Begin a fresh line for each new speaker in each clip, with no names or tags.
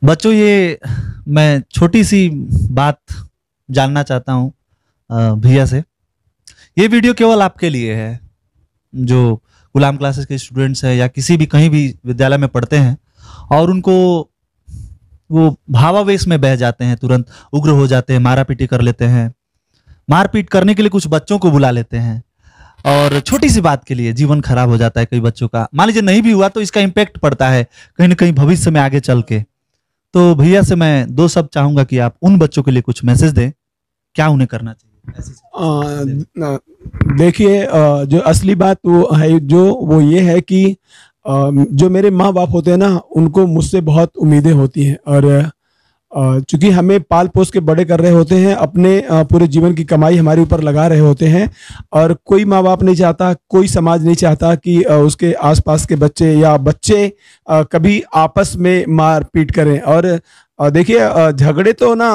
बच्चों, ये मैं छोटी सी बात जानना चाहता हूँ भैया से। ये वीडियो केवल आपके लिए है जो गुलाम क्लासेस के स्टूडेंट्स हैं या किसी भी कहीं भी विद्यालय में पढ़ते हैं और उनको वो भावावेश में बह जाते हैं, तुरंत उग्र हो जाते हैं, मारा पीटी कर लेते हैं। मारपीट करने के लिए कुछ बच्चों को बुला लेते हैं और छोटी सी बात के लिए जीवन खराब हो जाता है कई बच्चों का। मान लीजिए नहीं भी हुआ तो इसका इम्पैक्ट पड़ता है कहीं ना कहीं भविष्य में आगे चल के। तो भैया से मैं दो शब्द चाहूंगा कि आप उन बच्चों के लिए कुछ मैसेज दें, क्या उन्हें करना चाहिए ऐसी
देखिए, जो असली बात वो है, वो ये है कि जो मेरे माँ बाप होते हैं ना, उनको मुझसे बहुत उम्मीदें होती हैं। और चूंकि हमें पाल पोस के बड़े कर रहे होते हैं, अपने पूरे जीवन की कमाई हमारे ऊपर लगा रहे होते हैं। और कोई माँ बाप नहीं चाहता, कोई समाज नहीं चाहता कि उसके आसपास के बच्चे या बच्चे कभी आपस में मार पीट करें। और देखिए, झगड़े तो ना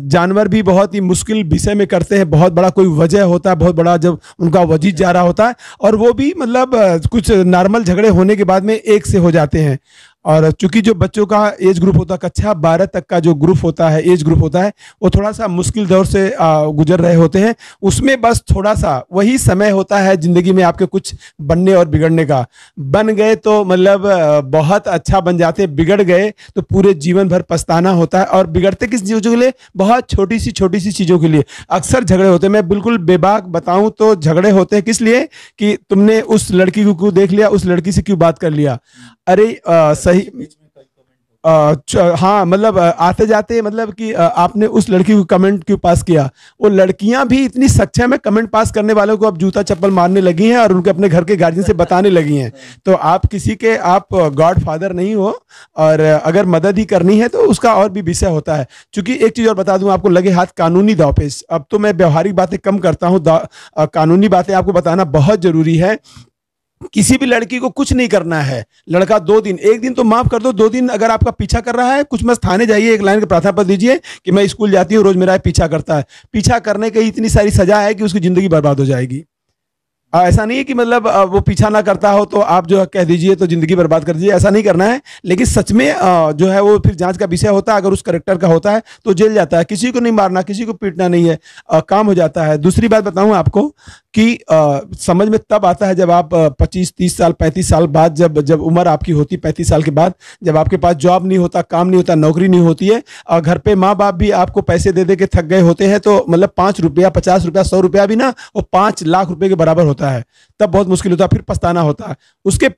जानवर भी बहुत ही मुश्किल विषय में करते हैं। बहुत बड़ा कोई वजह होता है, बहुत बड़ा, जब उनका वजीद जा रहा होता है, और वो भी मतलब कुछ नॉर्मल झगड़े होने के बाद में एक से हो जाते हैं। और चूंकि जो बच्चों का एज ग्रुप होता है, कक्षा 12 तक का जो ग्रुप होता है, एज ग्रुप होता है, वो थोड़ा सा मुश्किल दौर से गुजर रहे होते हैं। उसमें बस थोड़ा सा वही समय होता है जिंदगी में आपके कुछ बनने और बिगड़ने का। बन गए तो मतलब बहुत अच्छा बन जाते, बिगड़ गए तो पूरे जीवन भर पछताना होता है। और बिगड़ते किस चीज़ों के लिए? बहुत छोटी सी चीज़ों के लिए अक्सर झगड़े होते हैं। मैं बिल्कुल बेबाक बताऊं तो झगड़े होते हैं किस लिए? कि तुमने उस लड़की को क्यों देख लिया, उस लड़की से क्यों बात कर लिया। अरे सही, हाँ, मतलब आते जाते मतलब कि आपने उस लड़की को कमेंट क्यों पास किया। वो लड़कियां भी इतनी सच्चा में कमेंट पास करने वालों को अब जूता चप्पल मारने लगी हैं और उनके अपने घर के गार्जियन से बताने लगी हैं। तो आप किसी के, आप गॉड फादर नहीं हो। और अगर मदद ही करनी है तो उसका और भी विषय होता है। क्योंकि एक चीज और बता दूं आपको, लगे हाथ कानूनी दांव पेच। अब तो मैं व्यवहारिक बातें कम करता हूँ, कानूनी बातें आपको बताना बहुत जरूरी है। किसी भी लड़की को कुछ नहीं करना है। लड़का 2 दिन, एक दिन तो माफ कर दो, 2 दिन अगर आपका पीछा कर रहा है, कुछ मत थाने जाइए, एक लाइन का प्रार्थना पत्र दीजिए कि मैं स्कूल जाती हूँ, रोज मेरा पीछा करता है। पीछा करने की इतनी सारी सजा है कि उसकी जिंदगी बर्बाद हो जाएगी। ऐसा नहीं है कि मतलब वो पीछा ना करता हो तो आप जो कह दीजिए तो जिंदगी बर्बाद कर दीजिए, ऐसा नहीं करना है। लेकिन सच में जो है वो फिर जांच का विषय होता है। अगर उस करेक्टर का होता है तो जेल जाता है। किसी को नहीं मारना, किसी को पीटना नहीं है, काम हो जाता है। दूसरी बात बताऊं आपको कि समझ में तब आता है जब आप 25-30 साल 35 साल बाद, जब उम्र आपकी होती 35 साल के बाद, जब आपके पास जॉब नहीं होता, काम नहीं होता, नौकरी नहीं होती है, और घर पे माँ बाप भी आपको पैसे दे दे के थक गए होते हैं। तो मतलब 5 रुपया, 50 रुपया, 100 रुपया भी ना, वो 5 लाख रुपए के बराबर होता है। तब बहुत मुश्किल होता है, फिर पछताना होता है। उसके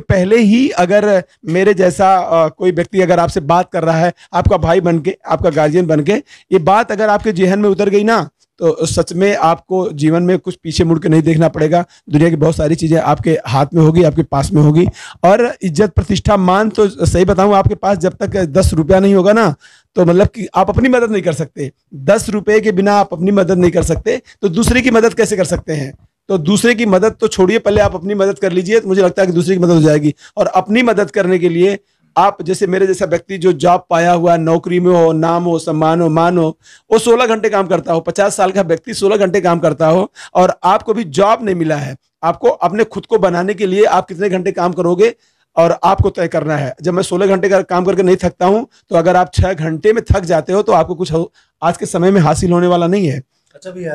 पहले ही अगर मेरे जैसा कोई व्यक्ति अगर आपसे बात कर रहा है, आपका भाई बन के, आपका गार्जियन बन के, ये बात अगर आपके जेहन में उतर गई ना, तो सच में आपको जीवन में कुछ पीछे मुड़ के नहीं देखना पड़ेगा। दुनिया की बहुत सारी चीजें आपके हाथ में होगी, आपके पास में होगी। और इज्जत, प्रतिष्ठा, मान तो सही बताऊं, आपके पास जब तक 10 रुपया नहीं होगा ना, तो मतलब कि आप अपनी मदद नहीं कर सकते। 10 रुपए के बिना आप अपनी मदद नहीं कर सकते, तो दूसरे की मदद कैसे कर सकते हैं? तो दूसरे की मदद तो छोड़िए, पहले आप अपनी मदद कर लीजिए, तो मुझे लगता है कि दूसरे की मदद हो जाएगी। और अपनी मदद करने के लिए आप जैसे मेरे जैसा व्यक्ति जो जॉब पाया हुआ, नौकरी में हो, नाम हो, सम्मान हो, मान हो, वो 16 घंटे काम करता हो, 50 साल का व्यक्ति 16 घंटे काम करता हो, और आपको भी जॉब नहीं मिला है। आपको अपने खुद को बनाने के लिए आप कितने घंटे काम करोगे और आपको तय करना है। जब मैं 16 घंटे का काम करके नहीं थकता हूं, तो अगर आप 6 घंटे में थक जाते हो तो आपको कुछ आज के समय में हासिल होने वाला नहीं है।
अच्छा भैया,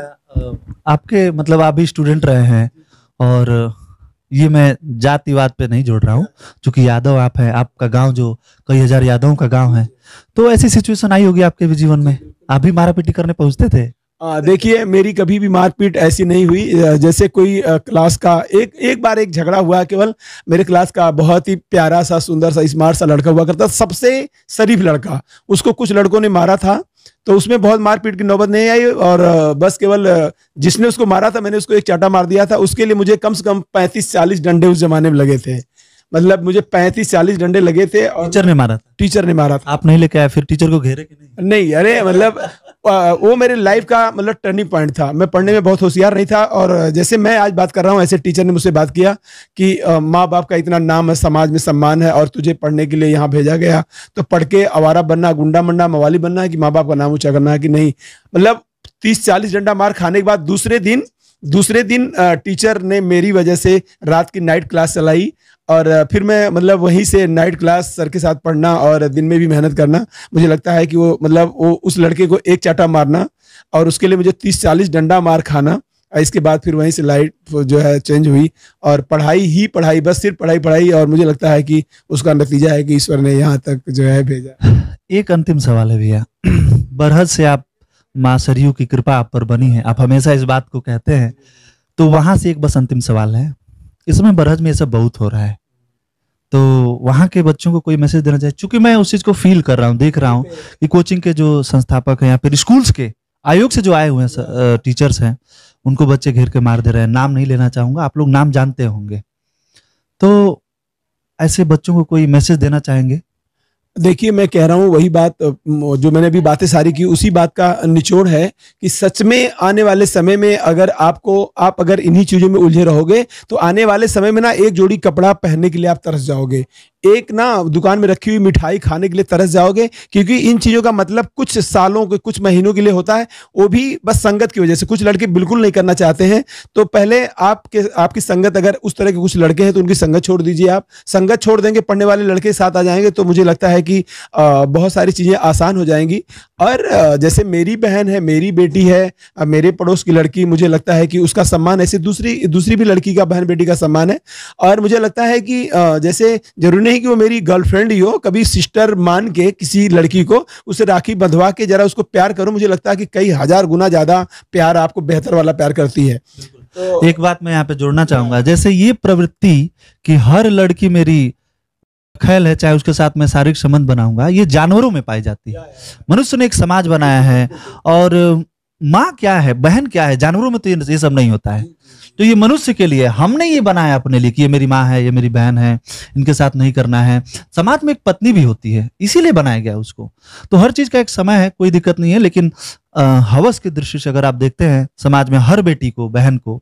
आपके मतलब आप भी स्टूडेंट रहे हैं, और ये मैं जातिवाद पे नहीं जोड़ रहा हूँ, क्योंकि यादव आप हैं, आपका गांव जो कई हजार यादवों का गांव है, तो ऐसी सिचुएशन आई होगी आपके भी जीवन में, आप भी मारा पीटी करने पहुंचते थे?
देखिए, मेरी कभी भी मारपीट ऐसी नहीं हुई। जैसे कोई क्लास का एक बार एक झगड़ा हुआ केवल। मेरे क्लास का बहुत ही प्यारा सा, सुंदर सा, स्मार्ट सा लड़का हुआ करता, सबसे शरीफ लड़का। उसको कुछ लड़कों ने मारा था, तो उसमें बहुत मारपीट की नौबत नहीं आई। और बस केवल जिसने उसको मारा था, मैंने उसको एक चाटा मार दिया था। उसके लिए मुझे कम से कम 35-40 डंडे उस जमाने में लगे थे। मतलब मुझे 35-40 डंडे लगे थे। और
टीचर ने मारा था?
टीचर ने मारा था।
आप नहीं लेके आए फिर टीचर को घेरे कि नहीं?
नहीं, अरे मतलब वो मेरे लाइफ का मतलब टर्निंग पॉइंट था। मैं पढ़ने में बहुत होशियार नहीं था, और जैसे मैं आज बात कर रहा हूँ, ऐसे टीचर ने मुझसे बात किया कि माँ बाप का इतना नाम है, समाज में सम्मान है, और तुझे पढ़ने के लिए यहाँ भेजा गया, तो पढ़ के आवारा बनना, गुंडा बनना, मवाली बनना है कि माँ बाप का नाम ऊंचा करना है कि नहीं। मतलब 30-40 डंडा मार खाने के बाद दूसरे दिन टीचर ने मेरी वजह से रात की नाइट क्लास चलाई, और फिर मैं मतलब वहीं से नाइट क्लास सर के साथ पढ़ना और दिन में भी मेहनत करना। मुझे लगता है कि वो मतलब वो उस लड़के को एक चाटा मारना और उसके लिए मुझे 30-40 डंडा मार खाना। इसके बाद फिर वहीं से लाइफ जो है चेंज हुई और पढ़ाई ही पढ़ाई, बस सिर्फ पढ़ाई पढ़ाई। और मुझे लगता है कि उसका नतीजा है कि ईश्वर ने यहाँ तक जो है भेजा।
एक अंतिम सवाल है भैया, बरहज से आप माँ सरयू की कृपा आप पर बनी है, आप हमेशा इस बात को कहते हैं, तो वहां से एक बस अंतिम सवाल है। इसमें बरहज में ये सब बहुत हो रहा है, तो वहाँ के बच्चों को कोई मैसेज देना चाहिए? चूंकि मैं उस चीज को फील कर रहा हूँ, देख रहा हूँ कि कोचिंग के जो संस्थापक हैं या फिर स्कूल्स के आयोग से जो आए हुए हैं टीचर्स हैं, उनको बच्चे घेर के मार दे रहे हैं। नाम नहीं लेना चाहूंगा, आप लोग नाम जानते होंगे, तो ऐसे बच्चों को कोई मैसेज देना चाहेंगे?
देखिए, मैं कह रहा हूँ वही बात जो मैंने अभी बातें सारी की, उसी बात का निचोड़ है कि सच में आने वाले समय में अगर आप अगर इन्हीं चीजों में उलझे रहोगे तो आने वाले समय में ना एक जोड़ी कपड़ा पहनने के लिए आप तरस जाओगे, एक ना दुकान में रखी हुई मिठाई खाने के लिए तरस जाओगे, क्योंकि इन चीजों का मतलब कुछ सालों के, कुछ महीनों के लिए होता है, वो भी बस संगत की वजह से। कुछ लड़के बिल्कुल नहीं करना चाहते हैं, तो पहले आपकी संगत, अगर उस तरह के कुछ लड़के हैं तो उनकी संगत छोड़ दीजिए। आप संगत छोड़ देंगे, पढ़ने वाले लड़के साथ आ जाएंगे, तो मुझे लगता है कि बहुत सारी चीजें आसान हो जाएंगी। और जैसे मेरी बहन है, मेरी बेटी है, मेरे पड़ोस की लड़की, मुझे लगता है कि उसका सम्मान ऐसे दूसरी भी लड़की का, बहन बेटी का सम्मान है। और मुझे लगता है कि जैसे जरूरी नहीं कि वो मेरी गर्लफ्रेंड ही हो, कभी सिस्टर मान के किसी लड़की को उसे राखी बंधवा के जरा उसको प्यार करो, मुझे लगता है कि कई हजार गुना ज्यादा प्यार आपको बेहतर वाला प्यार करती है।
तो एक बात मैं यहाँ पे जोड़ना चाहूंगा, जैसे ये प्रवृत्ति कि हर लड़की मेरी ख्याल है, चाहे उसके साथ मैं शारीरिक संबंध बनाऊंगा, ये जानवरों में पाई जाती है। मनुष्य ने एक समाज बनाया है, और माँ क्या है, बहन क्या है, जानवरों में तो ये सब नहीं होता है। तो ये मनुष्य के लिए हमने ये बनाया अपने लिए कि ये मेरी माँ है, ये मेरी बहन है, इनके साथ नहीं करना है। समाज में एक पत्नी भी होती है, इसीलिए बनाया गया उसको। तो हर चीज का एक समय है, कोई दिक्कत नहीं है। लेकिन हवस की दृष्टि से अगर आप देखते हैं समाज में हर बेटी को, बहन को,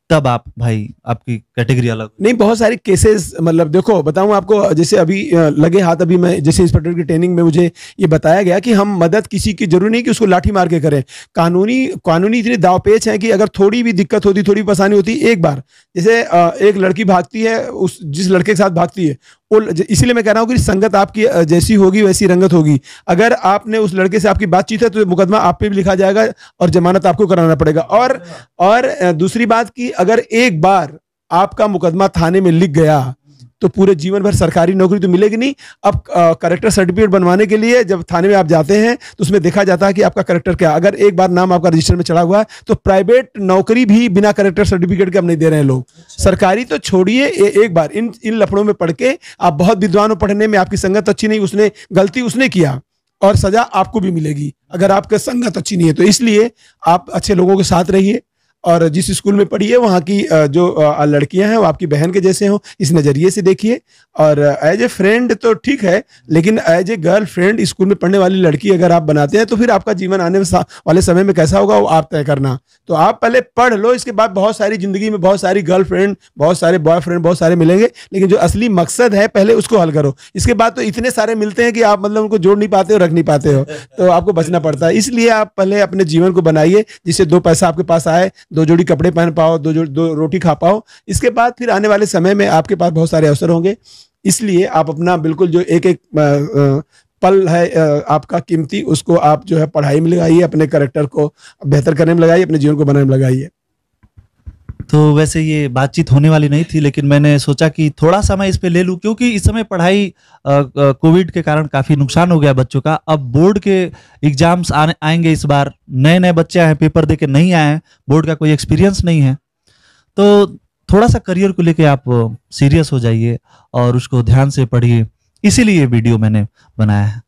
तब आप भाई आपकी कैटेगरी अलग
नहीं। बहुत सारे केसेस, मतलब देखो बताऊं आपको, जैसे अभी लगे हाथ, अभी मैं जैसे इंस्पेक्टर की ट्रेनिंग में मुझे ये बताया गया कि हम मदद किसी की जरूरी नहीं कि उसको लाठी मार के करें। कानूनी इतने दावपेच हैं कि अगर थोड़ी भी दिक्कत होती, थोड़ी परेशानी होती, एक बार जैसे एक लड़की भागती है, उस जिस लड़के के साथ भागती है, वो, इसीलिए मैं कह रहा हूँ कि संगत आपकी जैसी होगी वैसी रंगत होगी। अगर आपने उस लड़के से आपकी बातचीत है तो मुकदमा आप पे भी लिखा जाएगा और जमानत आपको कराना पड़ेगा। और दूसरी बात कि अगर एक बार आपका मुकदमा थाने में लिख गया तो पूरे जीवन भर सरकारी नौकरी तो मिलेगी नहीं। अब करेक्टर सर्टिफिकेट बनवाने के लिए जब थाने में आप जाते हैं तो उसमें देखा जाता है कि आपका करेक्टर क्या। अगर एक बार नाम आपका रजिस्टर में चढ़ा हुआ है तो प्राइवेट नौकरी भी बिना करेक्टर सर्टिफिकेट के अब नहीं दे रहे हैं लोग। सरकारी तो छोड़िए, एक बार इन लफड़ों में पढ़ के आप बहुत विद्वान हो, पढ़ने में आपकी संगत अच्छी नहीं, उसने गलती उसने किया और सजा आपको भी मिलेगी अगर आपकी संगत अच्छी नहीं है। तो इसलिए आप अच्छे लोगों के साथ रहिए और जिस स्कूल में पढ़िए वहाँ की जो लड़कियां हैं वो आपकी बहन के जैसे हो, इस नज़रिए से देखिए। और एज ए फ्रेंड तो ठीक है, लेकिन as a girl friend school में पढ़ने वाली लड़की अगर आप बनाते हैं तो फिर आपका जीवन आने वाले समय में कैसा होगा वो आप तय करना। तो आप पहले पढ़ लो, इसके बाद बहुत सारी जिंदगी में बहुत सारी गर्लफ्रेंड, बहुत सारे बॉयफ्रेंड, बहुत सारे मिलेंगे, लेकिन जो असली मकसद है पहले उसको हल करो। इसके बाद तो इतने सारे मिलते हैं कि आप मतलब उनको जोड़ नहीं पाते हो, रख नहीं पाते हो, तो आपको बचना पड़ता है। इसलिए आप पहले अपने जीवन को बनाइए जिससे दो पैसा आपके पास आए, दो जोड़ी कपड़े पहन पाओ, दो रोटी खा पाओ। इसके बाद फिर आने वाले समय में आपके पास बहुत सारे अवसर होंगे। इसलिए आप अपना बिल्कुल जो एक पल है आपका कीमती, उसको आप जो है पढ़ाई में लगाइए, अपने कैरेक्टर को बेहतर करने में लगाइए, अपने जीवन को बनाने में लगाइए।
तो वैसे ये बातचीत होने वाली नहीं थी, लेकिन मैंने सोचा कि थोड़ा सा मैं इस पे ले लूं, क्योंकि इस समय पढ़ाई कोविड के कारण काफी नुकसान हो गया बच्चों का। अब बोर्ड के एग्जाम्स आएंगे इस बार, नए नए बच्चे आए, पेपर दे के नहीं आए, बोर्ड का कोई एक्सपीरियंस नहीं है, तो थोड़ा सा करियर को लेके आप सीरियस हो जाइए और उसको ध्यान से पढ़िए। इसीलिए ये वीडियो मैंने बनाया है।